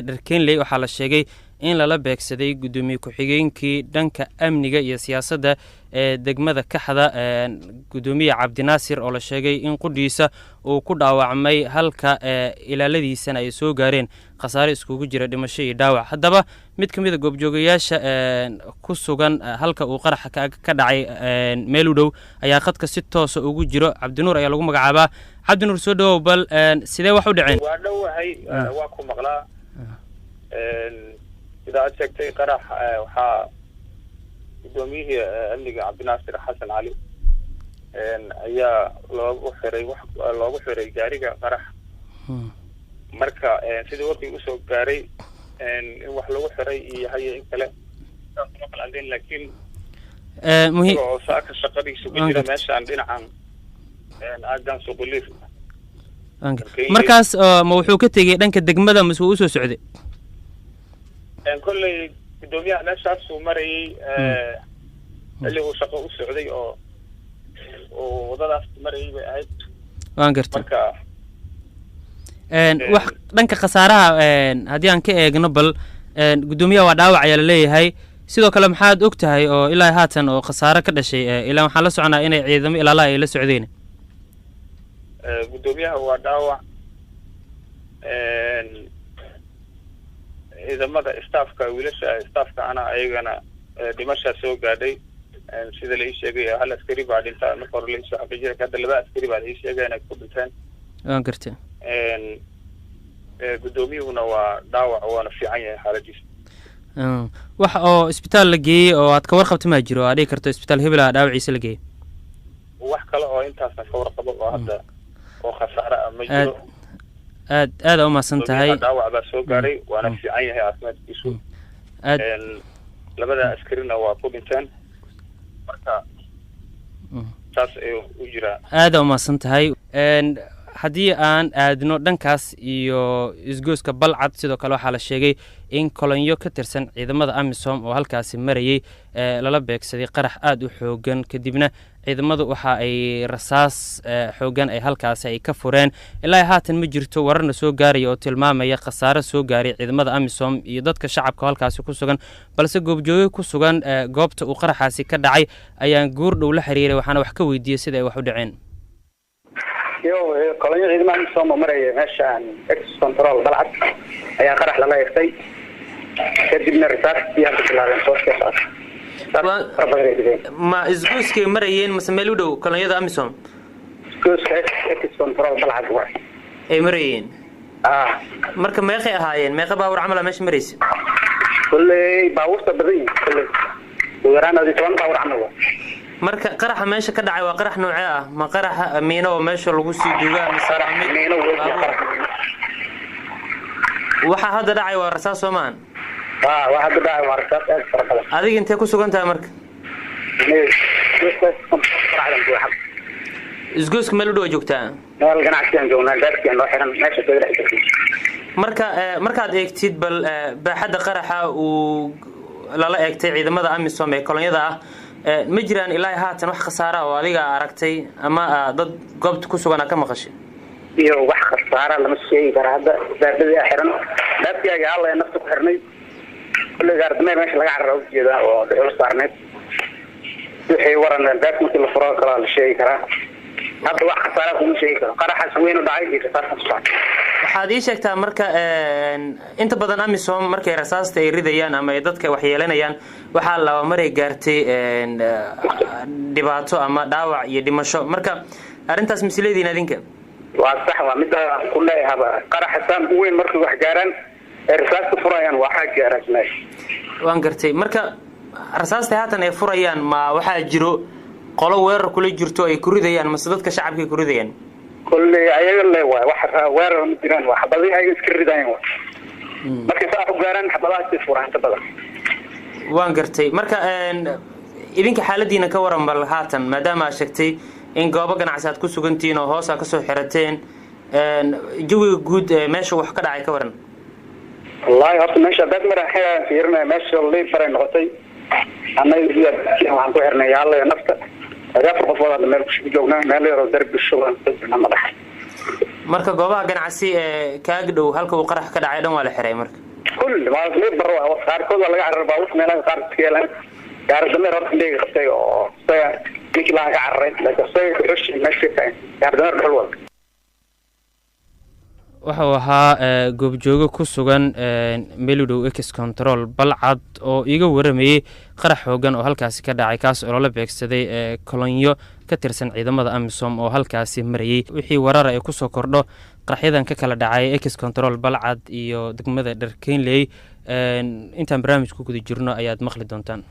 dharkeenley waxaa la sheegay in lala beegsaday gudoomiye ku-xigeenkii dhanka amniga iyo siyaasadda ee degmada Kaxda gudoomiye Cabdinaasir oo la sheegay in qudhiisa uu ku dhaawacmay halka ilaaladiisana ay soo gaareen khasaare iskugu jira dhimasho iyo dhaawac. haddaba mid ka mid ah goobjoogayaasha ku sugan halka uu qarax ka dhacay meel u dhow ayaa khadka si toos ah ugu jiro. Cabdinuur ayaa lagu magacaabaa. Cabdinuur soo dhawow, bal sidee wax u dhaceen? waa dhowahay waa ku maqlaa إذا أشكتي قرح وحا قدوميه أمني عبدالناصر حسن علي أيا لوغو حري جاري قرح مركا سيدي وقتي أسو جاري وح لوغو حري هي إنكلا عندين لكن مهم ساك الشقري سبيل ماشي عندنا عن أجان سوبوليس مركز موحو كتيجي دنك الدقمة مسوي أسو سعودي كل قدوميه ناس مري اللي هو شقه السعودي او wadadaas maray bay ahayd waan gartay marka wax dhanka khasaaraha hadii aan ka eegno bal gudoomiyaha waa dhaawac ayaa la leeyahay sidoo kale maxaad og tahay oo ilaa haatan oo khasaare ka dhashay ilaa waxaan la soconaa inay ciidamo ilaalaha ay la socdeen gudoomiyaha waa dhaawac ciidamada staafka wiilasha staafka ana ayagana dhimasha soo gaadhay sida la sheegay hal askari baa dhinta marka hore la soo xaqiijiyay hadda laba askari baa la sheegay inay ku dhinteen waan gartay gudoomiyuhuna waa dhaawac waana fiican yahay xaaladiisa wax oo isbitaal la geeyay oo aad ka warqabtay ma jiro aad karto isbitaal hebel ah dhaawaciisa la geeyay wax kale oo intaas ka warqabo oo hadda oo khasaare ma jiro aad u maasan tahay dhaawac baa soo gaaray waana fiican yahay caafimaadkiisu labada askarina waa ku dhinteen marka taas ay u jiraan aad u maasan tahay haddii aan aadno dhankaas iyo isgooska Balcad sidoo kale waxaa la sheegay in kolonyo ka tirsan ciidamada AMISOM oo halkaasi marayay lala beegsaday qarax aad u xoogan kadibna ciidamadu waxa ay rasaas xoogan ay halkaasi ay ka fureen ilaa haatan ma jirto wararna soo gaaray oo tilmaamaya khasaare soo gaaray ciidamada AMISOM iyo dadka shacabka halkaasi ku sugan balse goobjooge ku sugan goobta uu qaraxaasi ka dhacay ayaan guur dhow la xiriiray waxaana wax ka weydiiyay sida ay wax u dhaceen kolonyo ciidamada AMISOM maraya meeshaan ex control Balcad ayaa qarax la leeyahay kadibna rasaas iyo bilaabeen sooska ma isgooskay marayeen mise meel u dhow kolonyada AMISOM isgooska ex control Balcad waa ay marayeen marka meeqay ahaayeen meeqa baawur camal meesha maraysa kulay baawurta badan kulay weeraan adii 10 baawur camal marka qaraxa meesha ka dhacay waa qarax nooc ah ma qarax miino oo meesha lagu sii duugaa mise miino waxa hadda dhacay waa rasaas Soomaan waxa hadda dhacay waa rasaas aad fara badan adiga intee ku sugan tahay marka isgooska meel u dhow joogtaa meel ganacsigan joognaa gaarkiin loo xiran meesha soo marka markaad eegtid bal baaxadda qaraxa uu lala eegtay ciidamada AMISOM ee kolonyada ah ma jiraan ilaa haatan wax khasaare oo adiga aragtay ama dad goobta ku sugan ka maqashay iyo wax khasaare lama sheegi karo hadda daadada xiran daadkaaga alla ee nafta ku xirnay kulli gaardamay meesha laga cararo jeeda oo dhul saarneed wixii waran daad markii la furo kala la sheegi karaa hadda wax khasaare kuma sheegi karo qaraxas weyn u dhacay iyo rasaas waxaad ii sheegtaa marka inta badan AMISOM markay rasaasta ay ridayaan ama ay dadka wax yeelanayaan waxaa la maray gaartay dhibaato ama dhaawac iyo dhimasho marka arintaas misleediin adinka waa sax waa mid ku leeyahay qaraxsan weyn markii wax gaaraan rasaasta furayaan waxa gaarasnay waan gartay marka rasaasta haatan ay furayaan ma waxa jiro qolo weerar kula jirto ay ku ridayaan ma dadka shacabka ku ridayaan kulli ayaga leeyahay waxa weerar ma jiraan waxa badan ay iska ridayaan markii saax u gaaraan xabadaha furaan inta badan waan gartay marka idinka xaaladiina ka waran bal haatan maadaama aad sheegtay in goobo ganacsi aad ku sugantiin oo hoos ka soo xirateen jawiga guud meesha wax ka dhacay ka waran wallahi horta meesha dad maraxay fiirnaa meesha leey faray noqotay anaga waxaan ku xirnay yaalla nafta agaaf qofada meel ku joognaa meel yar oo darbi shuban madax marka goobaha ganacsi ee kaaga dhow halka uu qarax ka dhacay dhan waa la xiray marka كل ما ليه برا صار كل اللي قاعد ربع وسط ميلان صار كيلان قاعد دمر رد اللي قصي أو كيك لا قاعد لكن قصي وش ماشي فين قاعد دمر حلوة wuxuu ahaa goobjoogo ku sugan Meludow X Control balcad oo iga waramayay qarax xoogan oo halkaasi ka dhacay kaas oo la beegsaday kolonyo ka tirsan ciidamada AMISOM oo halkaasi marayay wixii warar ay ku soo kordho qaraxyadan ka kala dhacay X Control balcad iyo degmada Dharkeenley intaan barnaamijku guda jirno ayaad maqli doontaan